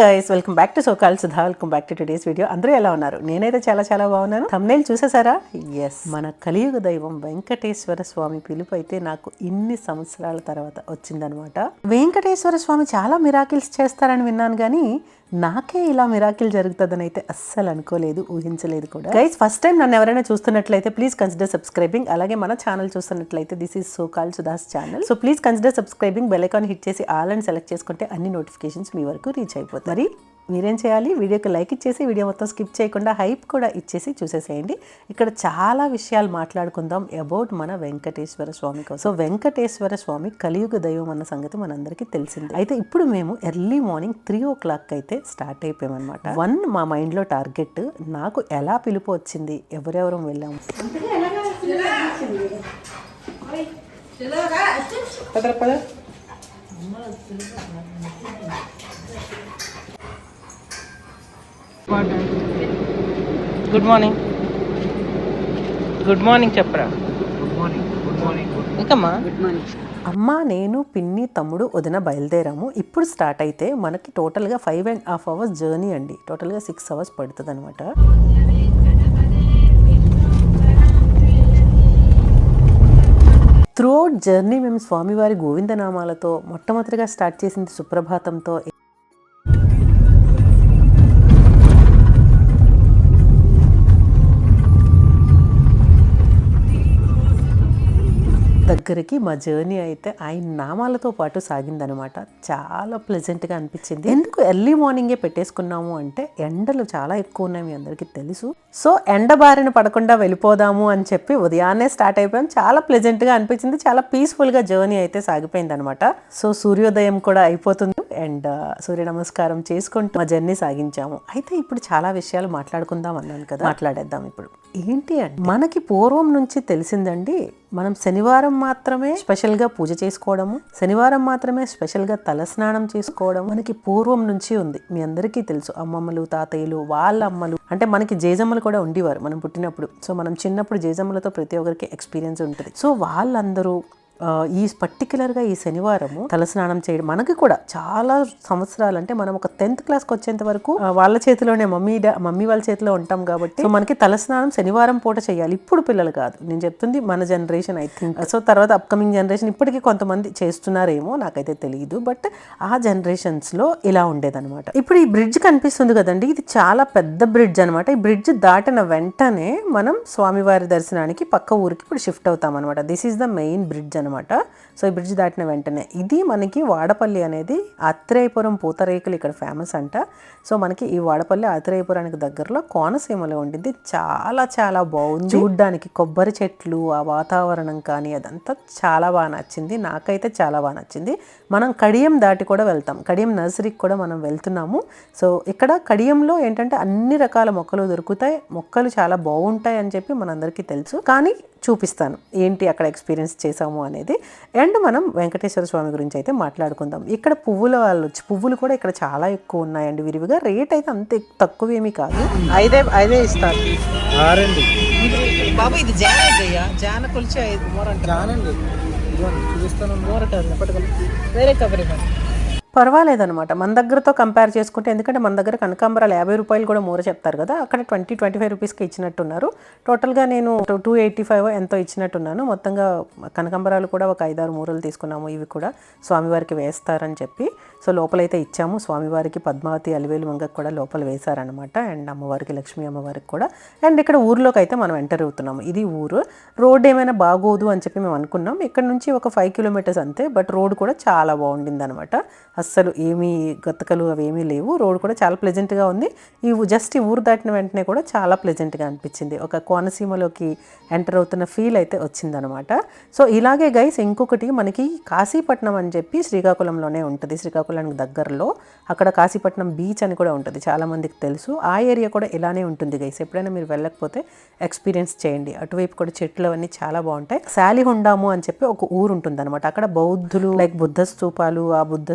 Guys, welcome back to so-called Sudha. Welcome back to today's video. అందరూ ఎలా ఉన్నారు? నేనైతే చాలా చాలా బాగున్నాను. థంబ్నెయిల్ చూసేసారా? ఎస్, మన కలియుగ దైవం వెంకటేశ్వర స్వామి పిలుపు అయితే నాకు ఇన్ని సంవత్సరాల తర్వాత వచ్చిందనమాట. వెంకటేశ్వర స్వామి చాలా మిరాకిల్స్ చేస్తారని విన్నాను, కానీ నాకే ఇలా మిరాకిల్ జరుగుతుందని అయితే అస్సలు అనుకోలేదు, ఊహించలేదు కూడా. గైస్, ఫస్ట్ టైం నన్ను ఎవరైనా చూస్తున్నట్లయితే ప్లీజ్ కన్సిడర్ సబ్స్క్రైబింగ్. అలాగే మన ఛానల్ చూస్తున్నట్లయితే this is so-called Sudha's channel. So please consider subscribing. Bell icon hit చేసి ఆల్ అని సెలెక్ట్ చేసుకుంటే అన్ని నోటిఫికేషన్స్ మీ వరకు రీచ్ అయిపోతాయి. మరి మీరేం చేయాలి? వీడియోకి లైక్ ఇచ్చేసి వీడియో మొత్తం స్కిప్ చేయకుండా హైప్ కూడా ఇచ్చేసి చూసేసేయండి. ఇక్కడ చాలా విషయాలు మాట్లాడుకుందాం అబౌట్ మన వెంకటేశ్వర స్వామి కోసం. సో వెంకటేశ్వర స్వామి కలియుగ దైవం అన్న సంగతి మనందరికీ తెలిసింది. అయితే ఇప్పుడు మేము ఎర్లీ మార్నింగ్ 3 o'clock అయితే స్టార్ట్ అయిపోయామన్నమాట. 1 మా మైండ్లో టార్గెట్. నాకు ఎలా పిలుపు వచ్చింది, ఎవరెవరు వెళ్ళాము. గుడ్ మార్నింగ్, గుడ్ మార్నింగ్ చెప్పరా. ఇంకమ్మా అమ్మ, నేను, పిన్ని, తమ్ముడు, వదిన బయలుదేరాము. ఇప్పుడు స్టార్ట్ అయితే మనకి టోటల్గా 5.5 hours జర్నీ అండి. టోటల్గా 6 hours పడుతుంది అనమాట. త్రూఅవుట్ జర్నీ మేము స్వామివారి గోవిందనామాలతో మొట్టమొదటిగా స్టార్ట్ చేసింది సుప్రభాతంతో. దగ్గరికి మా జర్నీ అయితే ఆయన నామాలతో పాటు సాగిందనమాట. చాలా ప్లెజెంట్గా అనిపించింది. ఎందుకు ఎర్లీ మార్నింగే పెట్టేసుకున్నాము అంటే ఎండలు చాలా ఎక్కువ ఉన్నాయి, మీ అందరికీ తెలుసు. సో ఎండ బారిన పడకుండా వెళ్ళిపోదాము అని చెప్పి ఉదయాన్నే స్టార్ట్ అయిపోయాం. చాలా ప్లెజెంట్గా అనిపించింది, చాలా పీస్ఫుల్గా జర్నీ అయితే సాగిపోయింది అనమాట. సో సూర్యోదయం కూడా అయిపోతుంది అండ్ సూర్య నమస్కారం చేసుకుంటూ మా జర్నీ సాగించాము. అయితే ఇప్పుడు చాలా విషయాలు మాట్లాడుకుందాం అన్నాను కదా, మాట్లాడేద్దాం. ఇప్పుడు ఏంటి అంటే మనకి పూర్వం నుంచి తెలిసిందండి, మనం శనివారం మాత్రమే స్పెషల్గా పూజ చేసుకోవడము, శనివారం మాత్రమే స్పెషల్గా తలస్నానం చేసుకోవడం మనకి పూర్వం నుంచి ఉంది. మీ అందరికీ తెలుసు. అమ్మమ్మలు, తాతయ్యలు, వాళ్ళ అమ్మలు, అంటే మనకి జేజమ్మలు కూడా ఉండేవారు మనం పుట్టినప్పుడు. సో మనం చిన్నప్పుడు జేజమ్మలతో ప్రతి ఒక్కరికి ఎక్స్పీరియన్స్ ఉంటుంది. సో వాళ్ళందరూ ఈ పర్టికులర్గా ఈ శనివారము తలస్నానం చేయడం మనకి కూడా చాలా సంవత్సరాలు, అంటే మనం ఒక 10th క్లాస్కి వచ్చేంత వరకు వాళ్ళ చేతిలోనే మమ్మీ వాళ్ళ చేతిలో ఉంటాం కాబట్టి సో మనకి తలస్నానం శనివారం పూట చేయాలి. ఇప్పుడు పిల్లలు కాదు, నేను చెప్తుంది మన జనరేషన్ ఐ థింక్. సో తర్వాత అప్కమింగ్ జనరేషన్ ఇప్పటికీ కొంతమంది చేస్తున్నారేమో, నాకైతే తెలియదు. బట్ ఆ జనరేషన్స్లో ఇలా ఉండేదన్నమాట. ఇప్పుడు ఈ బ్రిడ్జ్ కనిపిస్తుంది కదండి, ఇది చాలా పెద్ద బ్రిడ్జ్ అనమాట. ఈ బ్రిడ్జ్ దాటిన వెంటనే మనం స్వామివారి దర్శనానికి పక్క ఊరికి ఇప్పుడు షిఫ్ట్ అవుతాం అనమాట. This is the main bridge అనమాట. సో ఈ బ్రిడ్జ్ దాటిన వెంటనే ఇది మనకి వాడపల్లి అనేది ఆత్రేయపురం పూతరేకులు ఇక్కడ ఫేమస్ అంట. సో మనకి ఈ వాడపల్లి ఆత్రేయపురానికి దగ్గరలో కోనసీమలో ఉండింది. చాలా చాలా బాగుంది చూడ్డానికి. కొబ్బరి చెట్లు, ఆ వాతావరణం కానీ అదంతా చాలా బాగా నచ్చింది. నాకైతే చాలా బాగా నచ్చింది. మనం కడియం దాటి కూడా వెళ్తాం, కడియం నర్సరీకి కూడా మనం వెళ్తున్నాము. సో ఇక్కడ కడియంలో ఏంటంటే అన్ని రకాల మొక్కలు దొరుకుతాయి, మొక్కలు చాలా బాగుంటాయి అని చెప్పి మనందరికీ తెలుసు. కానీ చూపిస్తాను ఏంటి అక్కడ ఎక్స్పీరియన్స్ చేసాము అనేది. అండ్ మనం వెంకటేశ్వర స్వామి గురించి అయితే మాట్లాడుకుందాం. ఇక్కడ పువ్వులు కూడా ఇక్కడ చాలా ఎక్కువ ఉన్నాయండి విరివిగా. రేట్ అయితే అంత తక్కువ ఏమీ కాదు. ఐదే ఇస్తారు బాబు. ఇది జాన కొలిచి 5 వేరే కబరి పర్వాలేదనమాట మన దగ్గరతో కంపేర్ చేసుకుంటే. ఎందుకంటే మన దగ్గర కనకాంబరాలు 50 రూపాయలు కూడా మూర చెప్తారు కదా, అక్కడ 20-25 రూపీస్కి ఇచ్చినట్టున్నారు. టోటల్గా నేను 285 ఎంతో ఇచ్చినట్టున్నాను. మొత్తంగా కనకాంబరాలు కూడా ఒక 5-6 మూరలు తీసుకున్నాము. ఇవి కూడా స్వామివారికి వేస్తారని చెప్పి సో లోపలైతే ఇచ్చాము. స్వామివారికి పద్మావతి అలివేలు మంగకు కూడా లోపల వేశారనమాట. అండ్ అమ్మవారికి, లక్ష్మీ అమ్మవారికి కూడా. అండ్ ఇక్కడ ఊర్లోకి అయితే మనం ఎంటర్ అవుతున్నాము. ఇది ఊరు. రోడ్ ఏమైనా బాగోదు అని చెప్పి మేము అనుకున్నాం. ఇక్కడ నుంచి ఒక 5 kilometers అంతే. బట్ రోడ్ కూడా చాలా బాగుండింది అనమాట. అస్సలు ఏమీ గతకలు అవి ఏమీ లేవు. రోడ్ కూడా చాలా ప్లెజెంట్గా ఉంది. ఈ ఊరు దాటిన వెంటనే కూడా చాలా ప్లెజెంట్గా అనిపించింది. ఒక కోనసీమలోకి ఎంటర్ అవుతున్న ఫీల్ అయితే వచ్చిందనమాట. సో ఇలాగే గైస్ ఇంకొకటి మనకి కాశీపట్నం అని చెప్పి శ్రీకాకుళంలోనే ఉంటుంది. శ్రీకాకుళానికి దగ్గరలో అక్కడ కాశీపట్నం బీచ్ అని కూడా ఉంటుంది, చాలామందికి తెలుసు. ఆ ఏరియా కూడా ఇలానే ఉంటుంది గైస్. ఎప్పుడైనా మీరు వెళ్ళకపోతే ఎక్స్పీరియన్స్ చేయండి. అటువైపు కూడా చెట్లు అవన్నీ చాలా బాగుంటాయి. శాలిహొండాము అని చెప్పి ఒక ఊరు ఉంటుంది అనమాట. అక్కడ బౌద్ధులు లైక్ బుద్ధ స్తూపాలు, ఆ బుద్ధ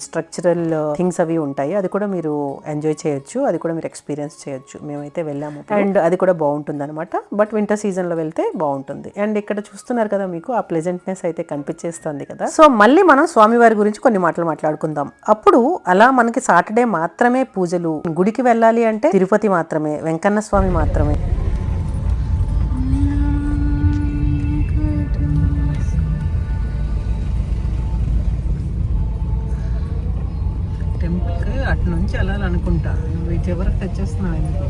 స్ట్రక్చరల్ థింగ్స్ అవి ఉంటాయి. అది కూడా మీరు ఎంజాయ్ చేయొచ్చు, అది కూడా మీరు ఎక్స్పీరియన్స్ చేయొచ్చు. మేమైతే వెళ్ళాము అండ్ అది కూడా బాగుంటుంది అనమాట. బట్ వింటర్ సీజన్ లో వెళ్తే బాగుంటుంది. అండ్ ఇక్కడ చూస్తున్నారు కదా, మీకు ఆ ప్లెజెంట్నెస్ అయితే కనిపించేస్తుంది కదా. సో మళ్ళీ మనం స్వామివారి గురించి కొన్ని మాటలు మాట్లాడుకుందాం. అప్పుడు అలా మనకి సాటర్డే మాత్రమే పూజలు, గుడికి వెళ్ళాలి అంటే తిరుపతి మాత్రమే, వెంకన్న స్వామి మాత్రమే. టెంపుల్కి అటు నుంచి వెళ్ళాలనుకుంటా. నువ్వు చివరికి టచ్ చేస్తున్నావు ఎందుకు?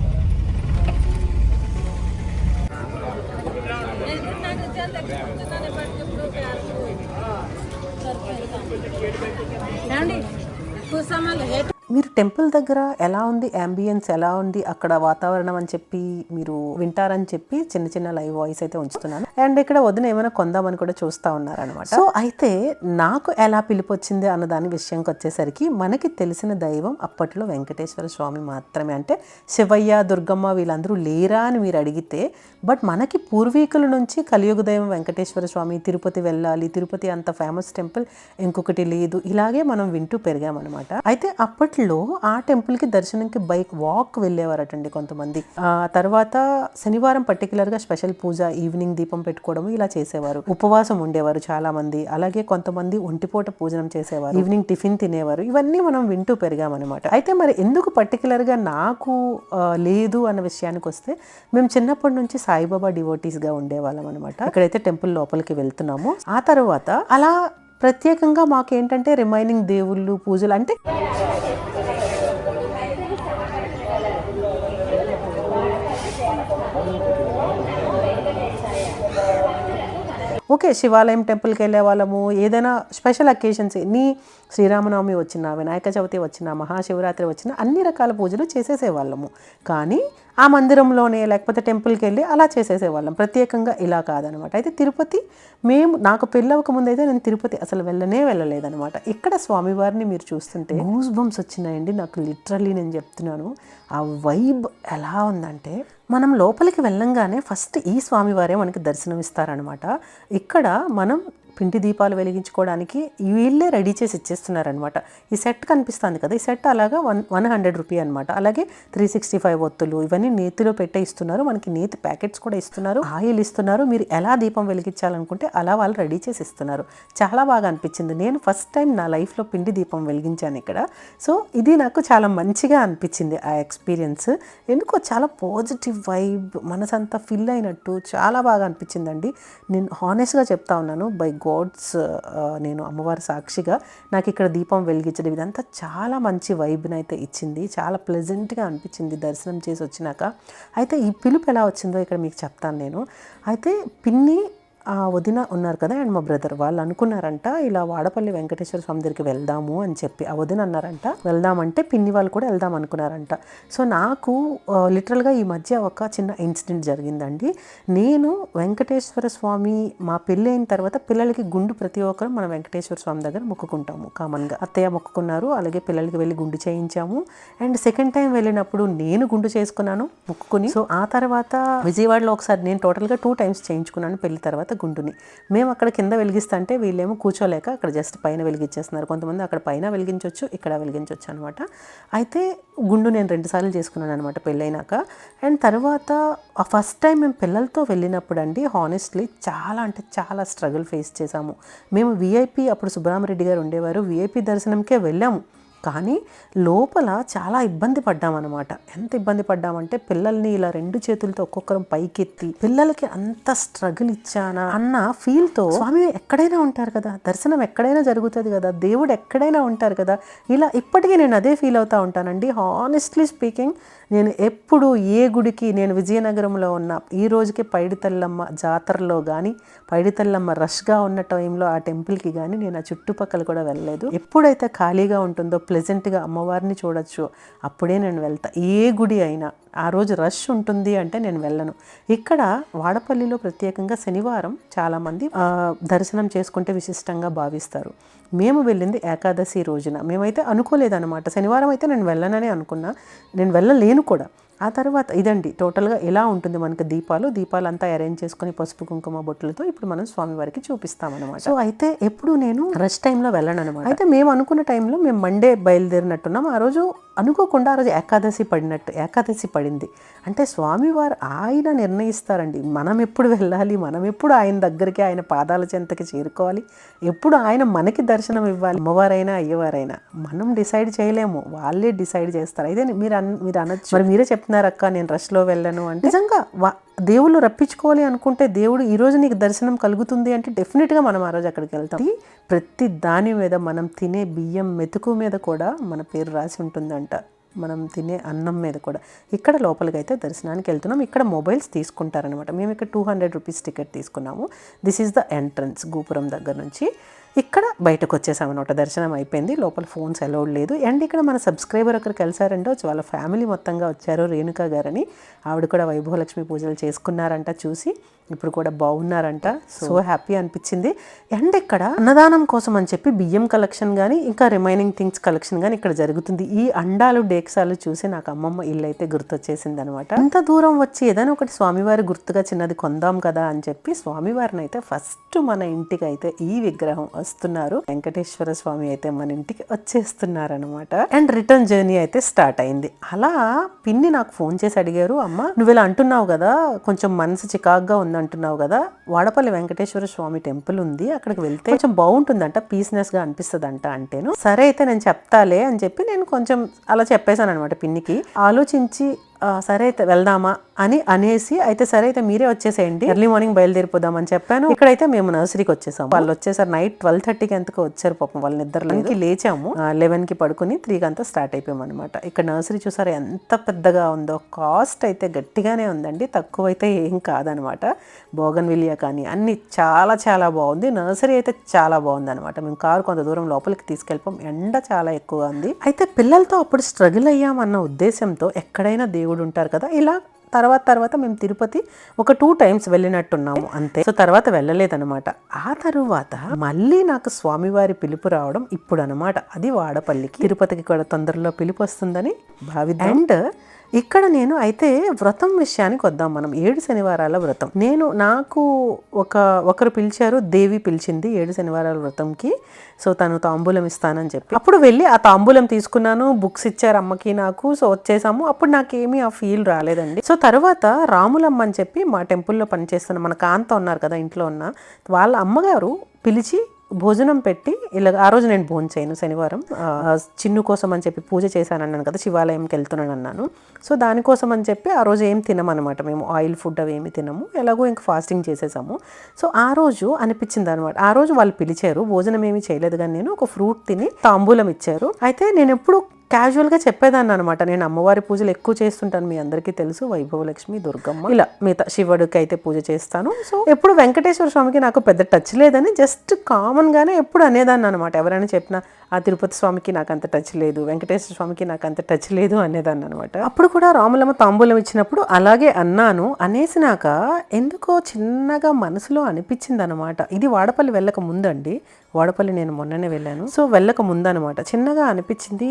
మీరు టెంపుల్ దగ్గర ఎలా ఉంది, అంబియన్స్ ఎలా ఉంది, అక్కడ వాతావరణం అని చెప్పి మీరు వింటారని చెప్పి చిన్న చిన్న లైవ్ వాయిస్ అయితే ఉంచుతున్నాను. అండ్ ఇక్కడ వదిన ఏమైనా కొందామని కూడా చూస్తూ ఉన్నారనమాట. సో అయితే నాకు ఎలా పిలుపు వచ్చింది అన్న దాని విషయంకి వచ్చేసరికి, మనకి తెలిసిన దైవం అప్పట్లో వెంకటేశ్వర స్వామి మాత్రమే. అంటే శివయ్య, దుర్గమ్మ వీళ్ళందరూ లేరా అని మీరు అడిగితే, బట్ మనకి పూర్వీకుల నుంచి కలియుగ దైవం వెంకటేశ్వర స్వామి, తిరుపతి వెళ్ళాలి, తిరుపతి అంత ఫేమస్ టెంపుల్ ఇంకొకటి లేదు, ఇలాగే మనం వింటూ పెరిగామన్నమాట. అయితే అప్పట్లో ఆ టెంపుల్కి దర్శనంకి బైక్ వాక్ వెళ్ళేవారటండి కొంతమంది. తర్వాత శనివారం పర్టికులర్గా స్పెషల్ పూజ, ఈవినింగ్ దీపం పెట్టుకోవడం ఇలా చేసేవారు. ఉపవాసం ఉండేవారు చాలా మంది. అలాగే కొంతమంది ఒంటిపూట పూజనం చేసేవారు, ఈవినింగ్ టిఫిన్ తినేవారు. ఇవన్నీ మనం వింటూ పెరిగామన్నమాట. అయితే మరి ఎందుకు పర్టికులర్గా నాకు లేదు అన్న విషయానికి వస్తే, మేము చిన్నప్పటి నుంచి సాయిబాబా డివోటీస్గా ఉండేవాళ్ళం అనమాట. ఇక్కడైతే టెంపుల్ లోపలికి వెళ్తున్నాము. ఆ తర్వాత అలా ప్రత్యేకంగా మాకేంటంటే రిమైనింగ్ దేవుళ్ళు పూజలు అంటే ఓకే, శివాలయం టెంపుల్కి వెళ్ళే వాళ్ళము, ఏదైనా స్పెషల్ అకేషన్స్, ఎన్ని శ్రీరామనవమి వచ్చినా, వినాయక చవితి వచ్చినా, మహాశివరాత్రి వచ్చినా అన్ని రకాల పూజలు చేసేసేవాళ్ళము. కానీ ఆ మందిరంలోనే లేకపోతే టెంపుల్కి వెళ్ళి అలా చేసేసేవాళ్ళం, ప్రత్యేకంగా ఇలా కాదనమాట. అయితే తిరుపతి నాకు పెళ్ళవక ముందు అయితే నేను తిరుపతి అసలు వెళ్ళలేదనమాట. ఇక్కడ స్వామివారిని మీరు చూస్తుంటే గూస్ బంప్స్ వచ్చినాయండి నాకు, లిటరల్లీ నేను చెప్తున్నాను. ఆ వైబ్ ఎలా ఉందంటే, మనం లోపలికి వెళ్ళంగానే ఫస్ట్ ఈ స్వామివారే మనకి దర్శనం ఇస్తారనమాట. ఇక్కడ మనం పిండి దీపాలు వెలిగించుకోవడానికి వీళ్ళే రెడీ చేసి ఇచ్చేస్తున్నారనమాట. ఈ సెట్ కనిపిస్తుంది కదా, ఈ సెట్ అలాగా 100 రూపీ అనమాట. అలాగే 365 ఒత్తులు ఇవన్నీ నేతిలో పెట్టే ఇస్తున్నారు. మనకి నేతి ప్యాకెట్స్ కూడా ఇస్తున్నారు, ఆయిల్ ఇస్తున్నారు. మీరు ఎలా దీపం వెలిగించాలనుకుంటే అలా వాళ్ళు రెడీ చేసి ఇస్తున్నారు. చాలా బాగా అనిపించింది. నేను ఫస్ట్ టైం నా లైఫ్లో పిండి దీపం వెలిగించాను ఇక్కడ. సో ఇది నాకు చాలా మంచిగా అనిపించింది ఆ ఎక్స్పీరియన్స్. ఎందుకో చాలా పాజిటివ్ వైబ్, మనసంతా ఫిల్ అయినట్టు చాలా బాగా అనిపించిందండి. నేను హానెస్ట్గా చెప్తా ఉన్నాను, బై గాడ్స్, నేను అమ్మవారి సాక్షిగా నాకు ఇక్కడ దీపం వెలిగించడం ఇదంతా చాలా మంచి వైబ్ని అయితే ఇచ్చింది. చాలా ప్లెజెంట్గా అనిపించింది దర్శనం చేసి వచ్చినాక. అయితే ఈ పిలుపు ఎలా వచ్చిందో ఇక్కడ మీకు చెప్తాను నేను. అయితే పిన్ని వదిన ఉన్నారు కదా, అండ్ మా బ్రదర్ వాళ్ళు అనుకున్నారంట ఇలా వాడపల్లి వెంకటేశ్వర స్వామి దగ్గరికి వెళ్దాము అని చెప్పి. ఆ వదిన అన్నారంట వెళ్దామంటే పిన్ని వాళ్ళు కూడా వెళ్దాం అనుకున్నారంట. సో నాకు లిటరల్గా ఈ మధ్య ఒక చిన్న ఇన్సిడెంట్ జరిగిందండి. నేను వెంకటేశ్వర స్వామి మా పెళ్ళి అయిన తర్వాత పిల్లలకి గుండు ప్రతి ఒక్కరు మన వెంకటేశ్వర స్వామి దగ్గర మొక్కుకుంటాము కామన్గా. అత్తయ్య మొక్కుకున్నారు, అలాగే పిల్లలకి వెళ్ళి గుండు చేయించాము. అండ్ సెకండ్ టైం వెళ్ళినప్పుడు నేను గుండు చేసుకున్నాను మొక్కుకుని. సో ఆ తర్వాత విజయవాడలో ఒకసారి నేను టోటల్గా 2 టైమ్స్ చేయించుకున్నాను పెళ్లి తర్వాత గుండుని. మేము అక్కడ కింద వెలిగిస్తుంటే వీళ్ళేమో కూర్చోలేక అక్కడ జస్ట్ పైన వెలిగించేస్తున్నారు. కొంతమంది అక్కడ పైన వెలిగించవచ్చు, ఇక్కడ వెలిగించవచ్చు అనమాట. అయితే గుండు నేను 2 సార్లు చేసుకున్నాను అనమాట పెళ్ళైనాక. అండ్ తర్వాత ఫస్ట్ టైం మేము పిల్లలతో వెళ్ళినప్పుడు అండి, హానెస్ట్లీ చాలా అంటే చాలా స్ట్రగుల్ ఫేస్ చేసాము. మేము విఐపి, అప్పుడు సుబ్రహ్మరెడ్డి గారు ఉండేవారు, విఐపి దర్శనంకే వెళ్ళాము. కానీ లోపల చాలా ఇబ్బంది పడ్డామన్నమాట. ఎంత ఇబ్బంది పడ్డామంటే, పిల్లల్ని ఇలా 2 చేతులతో ఒక్కొక్కరం పైకెత్తి పిల్లలకి అంత స్ట్రగుల్ ఇచ్చానా అన్న ఫీల్తో, స్వామి ఎక్కడైనా ఉంటారు కదా, దర్శనం ఎక్కడైనా జరుగుతుంది కదా, దేవుడు ఎక్కడైనా ఉంటారు కదా, ఇలా ఇప్పటికీ నేను అదే ఫీల్ అవుతూ ఉంటానండి. హానెస్ట్లీ స్పీకింగ్, నేను ఎప్పుడు ఏ గుడికి, నేను విజయనగరంలో ఉన్న ఈ రోజుకి పైడితల్లమ్మ జాతరలో కానీ, పైడితల్లమ్మ రష్గా ఉన్న టైంలో ఆ టెంపుల్కి కానీ నేను ఆ చుట్టుపక్కల కూడా వెళ్ళలేదు. ఎప్పుడైతే ఖాళీగా ఉంటుందో, ప్లెజెంట్గా అమ్మవారిని చూడొచ్చు, అప్పుడే నేను వెళ్తా. ఏ గుడి అయినా ఆ రోజు రష్ ఉంటుంది అంటే నేను వెళ్ళను. ఇక్కడ వాడపల్లిలో ప్రత్యేకంగా శనివారం చాలామంది దర్శనం చేసుకుంటే విశిష్టంగా భావిస్తారు. మేము వెళ్ళింది ఏకాదశి రోజున. మేమైతే అనుకోలేదన్నమాట, శనివారం అయితే నేను వెళ్ళనని అనుకున్నా, నేను వెళ్ళలేను కూడా. ఆ తర్వాత ఇదండి టోటల్గా ఎలా ఉంటుంది మనకి దీపాలు అంతా అరేంజ్ చేసుకుని పసుపు కుంకుమ బొట్టులతో ఇప్పుడు మనం స్వామివారికి చూపిస్తామన్నమాట. సో అయితే ఎప్పుడు నేను రష్ టైంలో వెళ్ళను అనమాట. అయితే మేము అనుకున్న టైంలో మేము మండే బయలుదేరినట్టున్నాం. ఆ రోజు అనుకోకుండా ఆ రోజు ఏకాదశి పడింది. అంటే స్వామివారు ఆయన నిర్ణయిస్తారండి మనం ఎప్పుడు వెళ్ళాలి, మనం ఎప్పుడు ఆయన దగ్గరికి ఆయన పాదాల చెంతకి చేరుకోవాలి, ఎప్పుడు ఆయన మనకి దర్శనం ఇవ్వాలి. అమ్మవారైనా అయ్యవారైనా మనం డిసైడ్ చేయలేము, వాళ్ళే డిసైడ్ చేస్తారు. అయితే మీరు అనొచ్చు మరి మీరే చెప్తున్నారు అక్క నేను రష్లో వెళ్ళను అంటే, నిజంగా దేవుళ్ళు రప్పించుకోవాలి అనుకుంటే దేవుడు ఈరోజు నీకు దర్శనం కలుగుతుంది అంటే డెఫినెట్గా మనం ఆ రోజు అక్కడికి వెళ్తాం. ప్రతి దాని మీద మనం తినే బియ్యం మెతుకు మీద కూడా మన పేరు రాసి ఉంటుందంట, మనం తినే అన్నం మీద కూడా. ఇక్కడ లోపలికి అయితే దర్శనానికి వెళ్తున్నాం. ఇక్కడ మొబైల్స్ తీసుకుంటారనమాట. మేము ఇక్కడ 200 రూపీస్ టికెట్ తీసుకున్నాము. దిస్ ఈజ్ ద ఎంట్రన్స్ గోపురం దగ్గర నుంచి. ఇక్కడ బయటకు వచ్చేసామన్నమాట. దర్శనం అయిపోయింది, లోపల ఫోన్స్ అలౌడ్ లేదు. అండ్ ఇక్కడ మన సబ్స్క్రైబర్ ఒకరికి కలిసారంటే వాళ్ళ ఫ్యామిలీ మొత్తంగా వచ్చారు, రేణుకా గారని. ఆవిడ కూడా వైభవలక్ష్మి పూజలు చేసుకున్నారంట, చూసి ఇప్పుడు కూడా బాగున్నారంట. సో హ్యాపీ అనిపించింది. అండ్ ఇక్కడ అన్నదానం కోసం అని చెప్పి బియ్యం కలెక్షన్ కానీ ఇంకా రిమైనింగ్ థింగ్స్ కలెక్షన్ కానీ ఇక్కడ జరుగుతుంది. ఈ అండాలు డేక్సాలు చూసి నాకు అమ్మమ్మ ఇల్లు అయితే గుర్తొచ్చేసింది అనమాట. ఇంత దూరం వచ్చి ఏదైనా ఒకటి స్వామివారి గుర్తుగా చిన్నది కొందాం కదా అని చెప్పి స్వామివారిని అయితే ఫస్ట్ మన ఇంటికి అయితే ఈ విగ్రహం వస్తున్నారు. వెంకటేశ్వర స్వామి అయితే మన ఇంటికి వచ్చేస్తున్నారు అనమాట. అండ్ రిటర్న్ జర్నీ అయితే స్టార్ట్ అయింది. అలా పిన్ని నాకు ఫోన్ చేసి అడిగారు, అమ్మ నువ్వు ఇలా అంటున్నావు కదా, కొంచెం మనసు చికాగ్గా ఉంది అంటున్నావు కదా, వాడపల్లి వెంకటేశ్వర స్వామి టెంపుల్ ఉంది, అక్కడికి వెళ్తే కొంచెం బాగుంటుందంట, పీస్నెస్ గా అనిపిస్తుందంట అంటేను. సరే అయితే నేను చెప్తాలే అని చెప్పి నేను కొంచెం అలా చెప్పేశాను అనమాట పిన్నికి. ఆలోచించి సరే అయితే వెళ్దామా అనేసి అయితే సరే అయితే మీరే వచ్చేసేయండి, ఎర్లీ మార్నింగ్ బయలుదేరిపోదామని చెప్పాను. ఇక్కడైతే మేము నర్సరీకి వచ్చేసాము. వాళ్ళు వచ్చేసారు నైట్ 12:30కి ఎంతకు వచ్చారు పాపం. వాళ్ళ నిద్రలోకి లేచాము, 11కి పడుకుని 3కి అంతా స్టార్ట్ అయిపోయాం అనమాట. ఇక్కడ నర్సరీ చూసారు ఎంత పెద్దగా ఉందో. కాస్ట్ అయితే గట్టిగానే ఉందండి, తక్కువ అయితే ఏం కాదనమాట. బోగన్విలియా కానీ అన్ని చాలా చాలా బాగుంది. నర్సరీ అయితే చాలా బాగుంది అనమాట. మేము కారు కొంత దూరం లోపలికి తీసుకెళ్ళిపోం, ఎండ చాలా ఎక్కువగా ఉంది. అయితే పిల్లలతో అప్పుడు స్ట్రగుల్ అయ్యామన్న ఉద్దేశంతో ఎక్కడైనా దేవుడు ఉంటారు కదా, ఇలా తర్వాత మేము తిరుపతి ఒక 2 times వెళ్ళినట్టున్నాము అంతే. సో తర్వాత వెళ్ళలేదనమాట. ఆ తరువాత మళ్ళీ నాకు స్వామివారి పిలుపు రావడం ఇప్పుడు అనమాట. అది వాడపల్లికి. తిరుపతికి కూడా తొందరలో పిలుపు వస్తుందని భావిద్దాం. అండ్ ఇక్కడ నేను అయితే వ్రతం విషయానికి వద్దాం మనం. 7 శనివారాల వ్రతం. నాకు ఒకరు పిలిచారు, దేవి పిలిచింది 7 శనివారాల వ్రతంకి. సో తను తాంబూలం ఇస్తానని చెప్పి అప్పుడు వెళ్ళి ఆ తాంబూలం తీసుకున్నాను. బుక్స్ ఇచ్చారు అమ్మకి నాకు. సో వచ్చేసాము. అప్పుడు నాకేమీ ఆ ఫీల్ రాలేదండి. సో తర్వాత రాములమ్మ అని చెప్పి మా టెంపుల్లో పనిచేస్తున్న మన కాంత ఉన్నారు కదా ఇంట్లో ఉన్న, వాళ్ళ అమ్మగారు పిలిచి భోజనం పెట్టి ఇలా. ఆ రోజు నేను భోజనం చేయను, శనివారం చిన్ను కోసం అని చెప్పి పూజ చేశాను అన్నాను కదా, శివాలయంకి వెళ్తున్నాను అన్నాను. సో దానికోసం అని చెప్పి ఆ రోజు ఏం తినమన్నమాట, మేము ఆయిల్ ఫుడ్ అవి ఏమి తినము, ఎలాగో ఇంకా ఫాస్టింగ్ చేసేసాము. సో ఆ రోజు అనిపించింది అనమాట. ఆ రోజు వాళ్ళు పిలిచారు, భోజనం ఏమీ చేయలేదు కానీ నేను ఒక ఫ్రూట్ తిని తాంబూలం ఇచ్చారు. అయితే నేను ఎప్పుడు క్యాజువల్గా చెప్పేదాన్ని అనమాట, నేను అమ్మవారి పూజలు ఎక్కువ చేస్తుంటాను, మీ అందరికీ తెలుసు, వైభవలక్ష్మి, దుర్గమ్మ, ఇలా మిగతా శివుడికి అయితే పూజ చేస్తాను. సో ఎప్పుడు వెంకటేశ్వర స్వామికి నాకు పెద్ద టచ్ లేదని జస్ట్ కామన్గానే ఎప్పుడు అనేదాన్ని అనమాట. ఎవరైనా చెప్పినా ఆ తిరుపతి స్వామికి నాకు అంత టచ్ లేదు, వెంకటేశ్వర స్వామికి నాకు అంత టచ్ లేదు అనేదాన్ని అనమాట. అప్పుడు కూడా రాములమ్మ తాంబూలం ఇచ్చినప్పుడు అలాగే అన్నాను. అనేసినాక ఎందుకో చిన్నగా మనసులో అనిపించింది అనమాట. ఇది వాడపల్లి వెళ్ళక ముందండి, వాడపల్లి నేను మొన్ననే వెళ్ళాను. సో వెళ్ళక ముందనమాట. చిన్నగా అనిపించింది,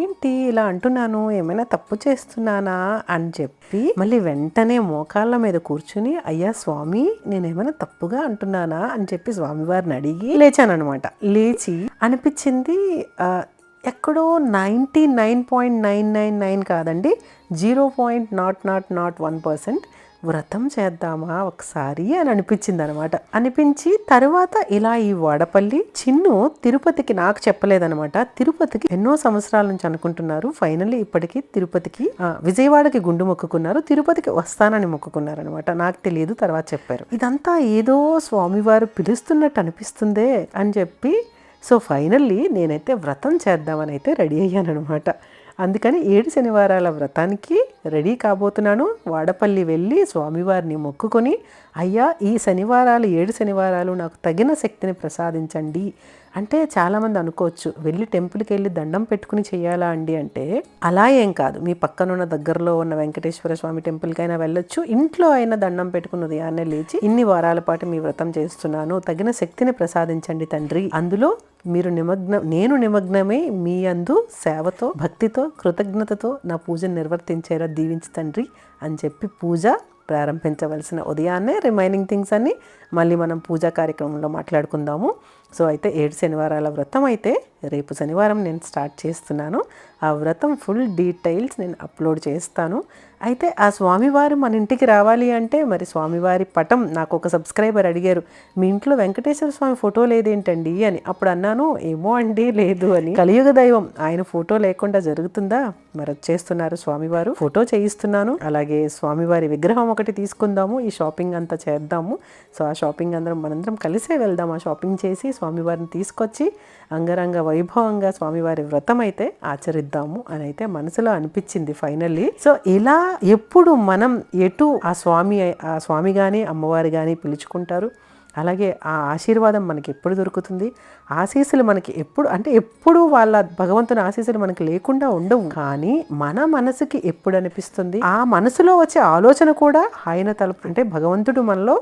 ఏంటి ఇలా అంటున్నాను, ఏమైనా తప్పు చేస్తున్నానా అని చెప్పి మళ్ళీ వెంటనే మోకాళ్ళ మీద కూర్చుని, అయ్యా స్వామి నేనేమైనా తప్పుగా అంటున్నానా అని చెప్పి స్వామివారిని అడిగి లేచానమాట. లేచి అనిపించింది ఎక్కడో 99.999 కాదండి, 0.0001% వ్రతం చేద్దామా ఒకసారి అని అనిపించింది అనమాట. అనిపించి తర్వాత ఇలా ఈ వాడపల్లి చిన్ను తిరుపతికి నాకు చెప్పలేదనమాట. తిరుపతికి ఎన్నో సంవత్సరాల నుంచి అనుకుంటున్నారు. ఫైనల్లీ ఇప్పటికీ తిరుపతికి విజయవాడకి గుండు మొక్కుకున్నారు, తిరుపతికి వస్తానని మొక్కుకున్నారు అనమాట. నాకు తెలియదు, తర్వాత చెప్పారు. ఇదంతా ఏదో స్వామివారు పిలుస్తున్నట్టు అనిపిస్తుందే అని చెప్పి సో ఫైనల్లీ నేనైతే వ్రతం చేద్దామని అయితే రెడీ అయ్యాను అనమాట. అందుకని 7 శనివారాల వ్రతానికి రెడీ కాబోతున్నాను. వాడపల్లి వెళ్ళి స్వామివారిని మొక్కుకొని, అయ్యా ఈ శనివారాలు 7 శనివారాలు నాకు తగిన శక్తిని ప్రసాదించండి అంటే చాలామంది అనుకోవచ్చు వెళ్ళి టెంపుల్కి వెళ్ళి దండం పెట్టుకుని చేయాలా అండి అంటే అలా ఏం కాదు. మీ పక్కనున్న దగ్గరలో ఉన్న వెంకటేశ్వర స్వామి టెంపుల్కైనా వెళ్ళొచ్చు, ఇంట్లో అయినా దండం పెట్టుకుని ఉదయాన్నే లేచి ఇన్ని వారాల పాటు మీ వ్రతం చేస్తున్నాను, తగిన శక్తిని ప్రసాదించండి తండ్రి, అందులో మీరు నేను నిమగ్నమై మీ అందు సేవతో భక్తితో కృతజ్ఞతతో నా పూజను నిర్వర్తించేలా దీవించు తండ్రి అని చెప్పి పూజ ప్రారంభించవలసిన ఉదయాన్నే. రిమైనింగ్ థింగ్స్ అన్నీ మళ్ళీ మనం పూజా కార్యక్రమంలో మాట్లాడుకుందాము. సో అయితే 7 శనివారాల వ్రతం అయితే రేపు శనివారం నేను స్టార్ట్ చేస్తున్నాను. ఆ వ్రతం ఫుల్ డీటెయిల్స్ నేను అప్లోడ్ చేస్తాను. అయితే ఆ స్వామివారు మన ఇంటికి రావాలి అంటే మరి స్వామివారి పటం నాకు ఒక సబ్స్క్రైబర్ అడిగారు, మీ ఇంట్లో వెంకటేశ్వర స్వామి ఫోటో లేదేంటండి అని. అప్పుడు అన్నాను, ఏమో అండి లేదు అని. కలియుగ దైవం ఆయన ఫోటో లేకుండా జరుగుతుందా? మరి వచ్చేస్తున్నారు స్వామివారు, ఫోటో చేయిస్తున్నాను. అలాగే స్వామివారి విగ్రహం ఒకటి తీసుకుందాము, ఈ షాపింగ్ అంతా చేద్దాము. సో ఆ షాపింగ్ మనందరం కలిసే వెళ్దాం. ఆ షాపింగ్ చేసి స్వామివారిని తీసుకొచ్చి అంగరంగ వైభవంగా స్వామివారి వ్రతం అయితే ఆచరిద్దాము అని అయితే మనసులో అనిపించింది ఫైనల్లీ. సో ఇలా ఎప్పుడు మనం ఎటు ఆ స్వామి కానీ అమ్మవారి కానీ పిలుచుకుంటారు, అలాగే ఆ ఆశీర్వాదం మనకి ఎప్పుడు దొరుకుతుంది, ఆశీస్సులు మనకి ఎప్పుడు వాళ్ళ భగవంతుని ఆశీస్సులు మనకి లేకుండా ఉండవు. కానీ మన మనసుకి ఎప్పుడు అనిపిస్తుంది, ఆ మనసులో వచ్చే ఆలోచన కూడా ఆయన తలుపు అంటే భగవంతుడు మనలో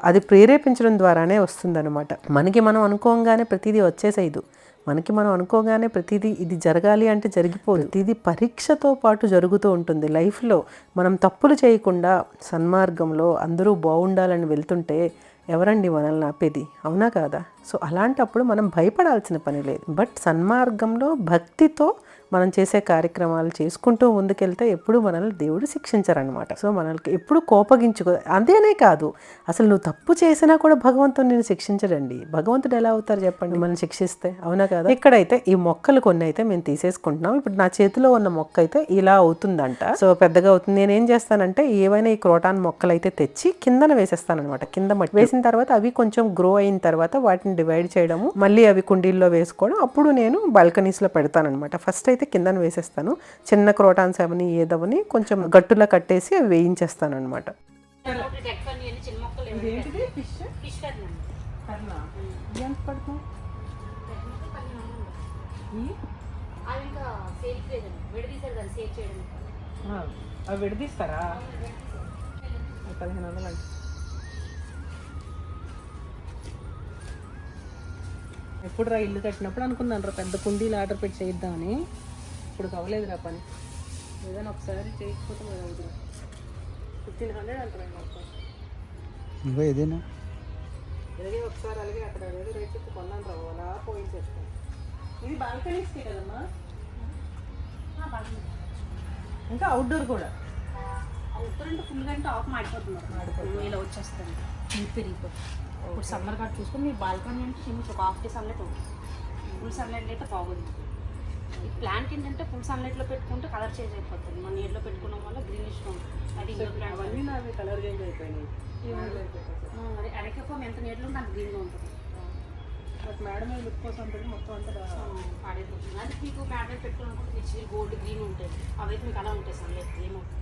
అది ప్రేరేపించడం ద్వారానే వస్తుందన్నమాట. మనకి మనం అనుకోగానే ప్రతిదీ వచ్చేసేయదు. మనకి మనం అనుకోగానే ప్రతిదీ ఇది జరగాలి అంటే జరిగిపోదు. ప్రతిదీ పరీక్షతో పాటు జరుగుతూ ఉంటుంది లైఫ్లో. మనం తప్పులు చేయకుండా సన్మార్గంలో అందరూ బాగుండాలని వెళ్తుంటే ఎవరండి మనల్ని ఆపేది, అవునా కాదా? సో అలాంటప్పుడు మనం భయపడాల్సిన పని లేదు. బట్ సన్మార్గంలో భక్తితో మనం చేసే కార్యక్రమాలు చేసుకుంటూ ముందుకెళ్తే ఎప్పుడు మనల్ని దేవుడు శిక్షించరనమాట. సో మనల్ని ఎప్పుడు కోపగించుకో. అదేనే కాదు, అసలు నువ్వు తప్పు చేసినా కూడా భగవంతుడు నేను శిక్షించడండి. భగవంతుడు ఎలా అవుతారు చెప్పండి మనం శిక్షిస్తే, అవునా కదా? ఇక్కడైతే ఈ మొక్కలు కొన్ని అయితే మేము తీసేసుకుంటున్నాం. ఇప్పుడు నా చేతిలో ఉన్న మొక్క అయితే ఇలా అవుతుందంట. సో పెద్దగా అవుతుంది. నేనేం చేస్తానంటే ఏవైనా ఈ క్రోటాన్ మొక్కలు అయితే తెచ్చి కిందన వేసేస్తానమాట. కింద మట్టి వేసిన తర్వాత అవి కొంచెం గ్రో అయిన తర్వాత వాటిని డివైడ్ చేయడము, మళ్ళీ అవి కుండీల్లో వేసుకోవడం, అప్పుడు నేను బాల్కనీస్లో పెడతానమాట. ఫస్ట్ అయితే కిందన వేసేస్తాను. చిన్న క్రోటాన్స్ అవని ఏదవని కొంచెం గట్టులా కట్టేసి అవి వేయించేస్తాను అనమాట. విడదీస్తారా? 1500 అండి. ఎప్పుడు రా ఇల్లు కట్టినప్పుడు అనుకున్నాను రా పెద్ద కుండీలు ఆర్డర్ పెట్టి చేయిద్దామని. ఇప్పుడు కావలేదు రా పని. ఏదైనా ఒకసారి చేయకపోతే 1500 అంటారండి మొత్తం. ఇంకా ఏదైనా అలాగే ఒకసారి అలాగే అక్కడ ఏదో రేట్ చెప్తే కొన్నాను రా, అలా పోయించేస్తాను. ఇది బాల్కనీస్కి కదమ్మా, ఇంకా అవుట్డోర్ కూడా. అవుట్డోర్ అంటే ఫుల్ గంట ఆఫ్ మాడిపోతుంది, ఇలా వచ్చేస్తాను పెరిగిపోతుంది. ఇప్పుడు సమ్మర్ కార్డ్ చూసుకొని మీ బాల్కనీ అంటే చిన్న ఒక హాఫ్ డే సన్లైట్ ఉంటుంది. ఫుల్ సన్లైట్ అయితే బాగుంది. ఈ ప్లాంట్ ఏంటంటే ఫుల్ సన్లైట్లో పెట్టుకుంటే కలర్ చేంజ్ అయిపోతుంది. మన నీళ్ళలో పెట్టుకోవడం వల్ల గ్రీనిష్గా ఉంటుంది. అది ఇండోర్ ప్లాంట్ అన్నీ నావి కలర్ చేంజ్ అయిపోయినాయి. అది అరకెఫామ్ ఎంత నీళ్ళు ఉంటే అంత గ్రీన్గా ఉంటుంది. బట్ మేడం లుక్ కోసం మొత్తం అంతా పాడైపోతుంది. అది మీకు మేడం పెట్టుకోవాలనుకుంటే మిర్చి గోల్డ్ గ్రీన్ ఉంటాయి. అవైతే మీకు అలా ఉంటాయి సన్లైట్ ఏమవుతుంది.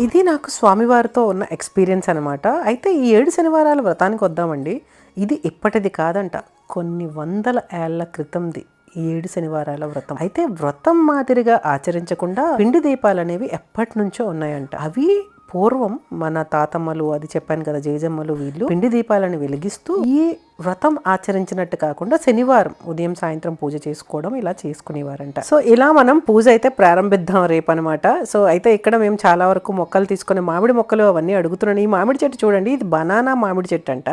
ఇది నాకు స్వామివారితో ఉన్న ఎక్స్పీరియన్స్ అనమాట. అయితే ఈ 7 శనివారాల వ్రతానికి వద్దామండి. ఇది ఇప్పటిది కాదంట, కొన్ని వందల ఏళ్ల క్రితంది ఈ 7 శనివారాల వ్రతం. అయితే వ్రతం మాదిరిగా ఆచరించకుండా పిండి దీపాలు అనేవి ఎప్పటి నుంచో ఉన్నాయంట. అవి పూర్వం మన తాతమ్మలు, అది చెప్పాను కదా జేజమ్మలు, వీళ్ళు పిండి దీపాలను వెలిగిస్తూ ఈ వ్రతం ఆచరించినట్టు కాకుండా శనివారం ఉదయం సాయంత్రం పూజ చేసుకోవడం ఇలా చేసుకునేవారంట. సో ఇలా మనం పూజ అయితే ప్రారంభిద్దాం రేపు అనమాట. సో అయితే ఇక్కడ మేము చాలా వరకు మొక్కలు తీసుకుని మామిడి మొక్కలు అవన్నీ అడుగుతున్నాను. ఈ మామిడి చెట్టు చూడండి, ఇది బనానా మామిడి చెట్టు అంట.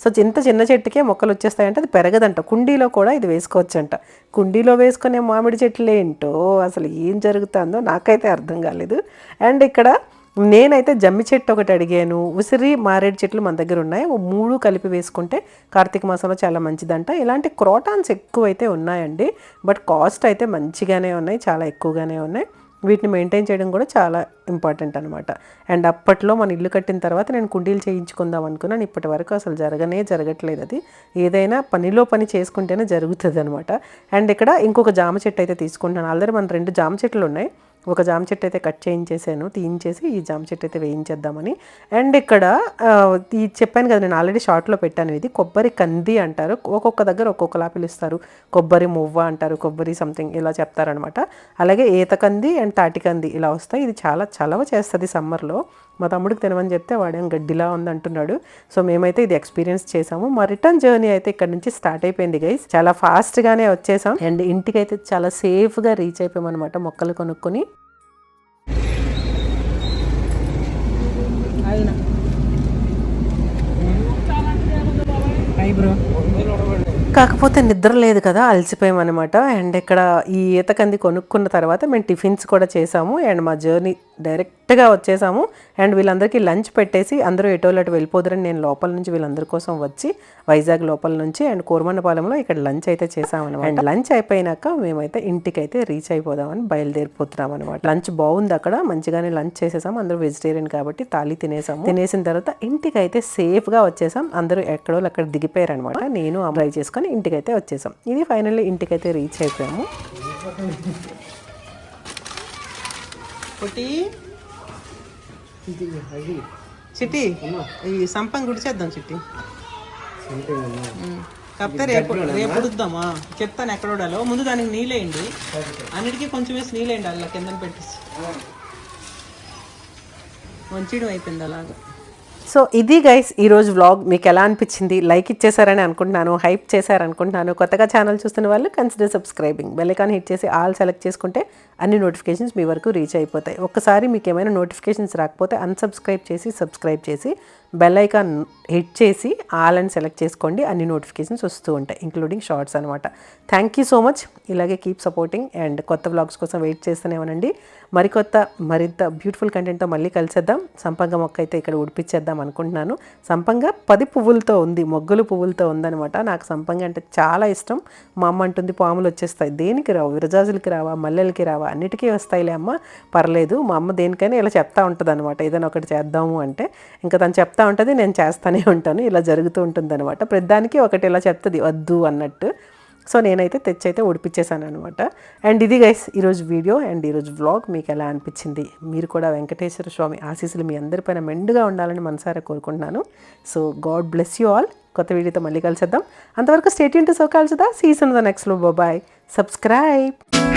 సో ఇంత చిన్న చెట్టుకే మొక్కలు వచ్చేస్తాయంట, అది పెరగదంట. కుండీలో కూడా ఇది వేసుకోవచ్చంట. కుండీలో వేసుకునే మామిడి చెట్లు ఏంటో అసలు ఏం జరుగుతుందో నాకైతే అర్థం కాలేదు. అండ్ ఇక్కడ నేనైతే జమ్మి చెట్టు ఒకటి అడిగాను, ఉసిరి మారేడు చెట్లు మన దగ్గర ఉన్నాయి, 3 కలిపి వేసుకుంటే కార్తీక మాసంలో చాలా మంచిదంట. ఇలాంటి క్రోటాన్స్ ఎక్కువైతే ఉన్నాయండి, బట్ కాస్ట్ అయితే మంచిగానే ఉన్నాయి, చాలా ఎక్కువగానే ఉన్నాయి. వీటిని మెయింటైన్ చేయడం కూడా చాలా ఇంపార్టెంట్ అనమాట. అండ్ అప్పట్లో మన ఇల్లు కట్టిన తర్వాత నేను కుండీలు చేయించుకుందాం అనుకున్నాను, ఇప్పటి వరకు అసలు జరగట్లేదు. అది ఏదైనా పనిలో పని చేసుకుంటేనే జరుగుతుంది అనమాట. అండ్ ఇక్కడ ఇంకొక జామ చెట్టు అయితే తీసుకుంటున్నాను. ఆల్రెడీ మన 2 జామ చెట్లు ఉన్నాయి. ఒక జామ చెట్టు అయితే కట్ చేయించేసాను, తీయించేసి ఈ జామ చెట్టు అయితే వేయించేద్దామని. అండ్ ఇక్కడ ఈ చెప్పాను కదా, నేను ఆల్రెడీ షార్ట్లో పెట్టాను, ఇది కొబ్బరి కంది అంటారు, ఒక్కొక్క దగ్గర ఒక్కొక్కలా పిలుస్తారు. కొబ్బరి మువ్వ అంటారు, కొబ్బరి సంథింగ్ ఇలా చెప్తారనమాట. అలాగే ఈతకంది అండ్ తాటికంది ఇలా వస్తాయి. ఇది చాలా చలవ చేస్తుంది సమ్మర్లో. మా తమ్ముడికి తినమని చెప్తే వాడేం గడ్డిలా ఉంది అంటున్నాడు. సో మేమైతే ఇది ఎక్స్పీరియన్స్ చేసాము. మా రిటర్న్ జర్నీ అయితే ఇక్కడ నుంచి స్టార్ట్ అయిపోయింది గైస్. చాలా ఫాస్ట్గానే వచ్చేసాం అండ్ ఇంటికైతే చాలా సేఫ్గా రీచ్ అయిపోయాం అనమాట మొక్కలు కొనుక్కొని. కాకపోతే నిద్ర లేదు కదా, అలసిపోయామన్నమాట. అండ్ ఇక్కడ ఈ ఈతకంది కొనుక్కున్న తర్వాత మేము టిఫిన్స్ కూడా చేసాము అండ్ మా జర్నీ డైరెక్ట్గా వచ్చేసాము. అండ్ వీళ్ళందరికీ లంచ్ పెట్టేసి అందరూ ఎటోలటు వెళ్ళిపోదురని నేను లోపల నుంచి వీళ్ళందరి కోసం వచ్చి వైజాగ్ లోపల నుంచి అండ్ కోరమన్నపాలెంలో ఇక్కడ లంచ్ అయితే చేసామన్నమాట. అండ్ లంచ్ అయిపోయినాక మేమైతే ఇంటికైతే రీచ్ అయిపోదామని బయలుదేరిపోతున్నాం అనమాట. లంచ్ బాగుంది అక్కడ, మంచిగానే లంచ్ చేసేసాం. అందరూ వెజిటేరియన్ కాబట్టి తాళి తినేసాము. తినేసిన తర్వాత ఇంటికైతే సేఫ్గా వచ్చేసాం. అందరూ ఎక్కడో అక్కడ దిగిపోయారు అనమాట. నేను డ్రైవ్ చేసుకొని ఇంటికైతే వచ్చేసాం. ఇది ఫైనల్లీ ఇంటికైతే రీచ్ అయిపోయాము. చిట్టి ఈ సంపం గుడిచేద్దాం చిట్టి, కాకపోతే రేపు ఉడుద్దామా చెప్తాను ఎక్కడ ఉండాలో. ముందు దానికి నీళ్ళేయండి, అన్నిటికీ కొంచెం వేసి నీళ్ళేయండి, అలా కింద పెట్టేసి వంచడం అయిపోయింది అలాగా. సో ఇది గైస్ ఈరోజు వ్లాగ్. మీకు ఎలా అనిపించింది? లైక్ ఇచ్చేసారని అనుకుంటున్నాను, హైప్ చేశారనుకుంటున్నాను. కొత్తగా ఛానల్ చూస్తున్న వాళ్ళు consider subscribing, bell icon hit చేసి ఆల్ సెలెక్ట్ చేసుకుంటే అన్ని నోటిఫికేషన్స్ మీ వరకు రీచ్ అయిపోతాయి. ఒక్కసారి మీకు ఏమైనా నోటిఫికేషన్స్ రాకపోతే అన్సబ్స్క్రైబ్ చేసి సబ్స్క్రైబ్ చేసి బెల్ ఐకాన్ హిట్ చేసి ఆల్ అని సెలెక్ట్ చేసుకోండి. అన్ని నోటిఫికేషన్స్ వస్తూ ఉంటాయి, ఇంక్లూడింగ్ షార్ట్స్ అనమాట. Thank you so much. ఇలాగే కీప్ సపోర్టింగ్ అండ్ కొత్త వ్లాగ్స్ కోసం వెయిట్ చేస్తూనే ఉండండి. మరింత బ్యూటిఫుల్ కంటెంట్తో మళ్ళీ కలిసేద్దాం. సంపంగ మొక్క అయితే ఇక్కడ ఉడిపించేద్దాం అనుకుంటున్నాను. సంపంగ 10 పువ్వులతో ఉంది, మొగ్గలు పువ్వులతో ఉందనమాట. నాకు సంపంగ అంటే చాలా ఇష్టం. మా అమ్మ అంటుంది పాములు వచ్చేస్తాయి. దేనికి రావు, విరజాజులకి రావా, మల్లెలకి రావా, అన్నిటికీ వస్తాయిలే అమ్మ, పర్లేదు. మా అమ్మ దేనికైనా ఇలా చెప్తా ఉంటుంది అనమాట. ఏదైనా ఒకటి చేద్దాము అంటే ఇంకా తను చెప్తా ఉంటుంది, నేను చేస్తూనే ఉంటాను. ఇలా జరుగుతూ ఉంటుంది అనమాట. ప్రతిదానికి ఒకటి ఇలా చెప్తుంది వద్దు అన్నట్టు. సో నేనైతే తెచ్చైతే ఉడిపించేసాను అనమాట. అండ్ ఇది గైస్ ఈరోజు వీడియో అండ్ ఈరోజు వ్లాగ్. మీకు ఎలా అనిపించింది? మీరు కూడా వెంకటేశ్వర స్వామి ఆశీస్సులు మీ అందరిపైన మెండుగా ఉండాలని మనసారా కోరుకుంటున్నాను. So God bless you all. కొత్త వీడియోతో మళ్ళీ కలిసేద్దాం. అంతవరకు స్టే ట్యూన్ టు సో కాల్చుదా. See you in the next లో. బాయ్. సబ్స్క్రైబ్.